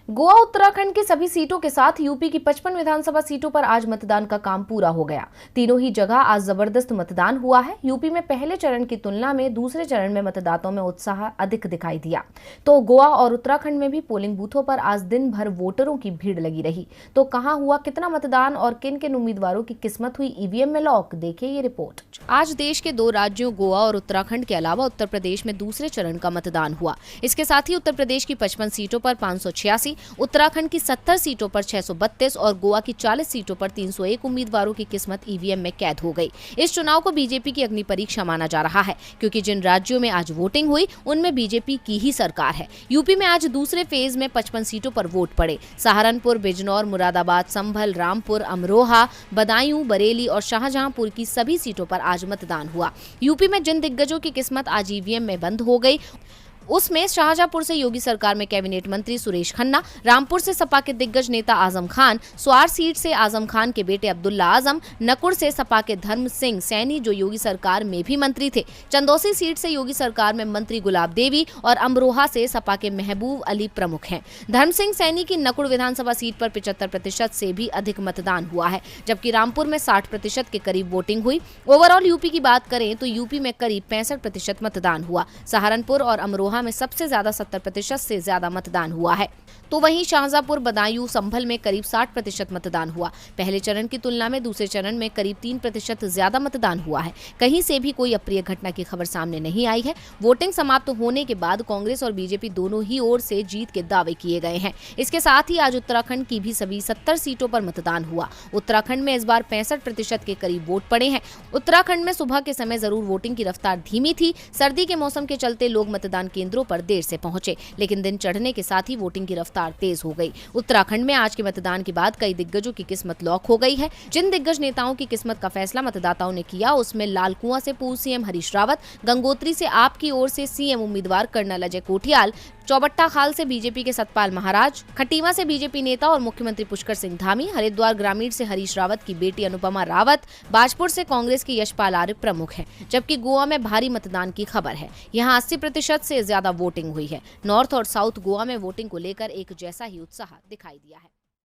गोवा उत्तराखंड की सभी सीटों के साथ यूपी की 55 विधानसभा सीटों पर आज मतदान का काम पूरा हो गया। तीनों ही जगह आज जबरदस्त मतदान हुआ है। यूपी में पहले चरण की तुलना में दूसरे चरण में मतदाताओं में उत्साह अधिक दिखाई दिया, तो गोवा और उत्तराखंड में भी पोलिंग बूथों पर आज दिन भर वोटरों की भीड़ लगी रही। तो कहां हुआ कितना मतदान और किन किन उम्मीदवारों की किस्मत हुई ईवीएम में लॉक, देखिए ये रिपोर्ट। आज देश के 2 राज्यों गोवा और उत्तराखंड के अलावा उत्तर प्रदेश में दूसरे चरण का मतदान हुआ। इसके साथ ही उत्तर प्रदेश की 55 सीटों पर 586, उत्तराखंड की 70 सीटों पर 632 और गोवा की 40 सीटों पर 301 उम्मीदवारों की किस्मत ईवीएम में कैद हो गई। इस चुनाव को बीजेपी की अग्नि परीक्षा माना जा रहा है, क्योंकि जिन राज्यों में आज वोटिंग हुई उनमें बीजेपी की ही सरकार है। यूपी में आज दूसरे फेज में 55 सीटों पर वोट पड़े। सहारनपुर, बिजनौर, मुरादाबाद, संभल, रामपुर, अमरोहा, बदायूं, बरेली और शाहजहांपुर की सभी सीटों पर आज मतदान हुआ। यूपी में जिन दिग्गजों की किस्मत आज ईवीएम में बंद हो गई उसमें शाहजहांपुर से योगी सरकार में कैबिनेट मंत्री सुरेश खन्ना, रामपुर से सपा के दिग्गज नेता आजम खान, स्वार सीट से आजम खान के बेटे अब्दुल्ला आजम, नकुड़ से सपा के धर्म सिंह सैनी जो योगी सरकार में भी मंत्री थे, चंदौसी सीट से योगी सरकार में मंत्री गुलाब देवी और अमरोहा से सपा के महबूब अली प्रमुख हैं। धर्म सिंह सैनी की नकुड़ विधानसभा सीट पर 75% से भी अधिक मतदान हुआ है, जबकि रामपुर में 60% के करीब वोटिंग हुई। ओवरऑल यूपी की बात करें तो यूपी में करीब 65% मतदान हुआ। सहारनपुर और अमरोहा में सबसे ज्यादा 70% से ज्यादा मतदान हुआ है, तो वहीं शाहजहांपुर, बदायूं, संभल में करीब 60% मतदान हुआ। पहले चरण की तुलना में दूसरे चरण में करीब 3% ज्यादा मतदान हुआ है। कहीं से भी कोई अप्रिय घटना की खबर सामने नहीं आई है। वोटिंग समाप्त होने के बाद कांग्रेस और बीजेपी दोनों ही ओर से जीत के दावे किए गए हैं। इसके साथ ही आज उत्तराखंड की भी सभी 70 सीटों पर मतदान हुआ। उत्तराखंड में इस बार 65% के करीब वोट पड़े हैं। उत्तराखंड में सुबह के समय जरूर वोटिंग की रफ्तार धीमी थी। सर्दी के मौसम के चलते लोग मतदान केंद्रों पर देर से पहुंचे, लेकिन दिन चढ़ने के साथ ही वोटिंग की रफ्तार तेज हो गई। उत्तराखंड में आज के मतदान के बाद कई दिग्गजों की किस्मत लॉक हो गई है। जिन दिग्गज नेताओं की किस्मत का फैसला मतदाताओं ने किया उसमें लालकुआं से पूर्व सीएम हरीश रावत, गंगोत्री से आप की ओर से सीएम उम्मीदवार कर्नल अजय कोठियाल, चौबट्टा खाल से बीजेपी के सतपाल महाराज, खटीमा से बीजेपी नेता और मुख्यमंत्री पुष्कर सिंह धामी, हरिद्वार ग्रामीण से हरीश रावत की बेटी अनुपमा रावत, बाजपुर से कांग्रेस के यशपाल आर्य प्रमुख हैं, जबकि गोवा में भारी मतदान की खबर है। यहां 80% से ज्यादा वोटिंग हुई है। नॉर्थ और साउथ गोवा में वोटिंग को लेकर एक जैसा ही उत्साह दिखाई दिया है।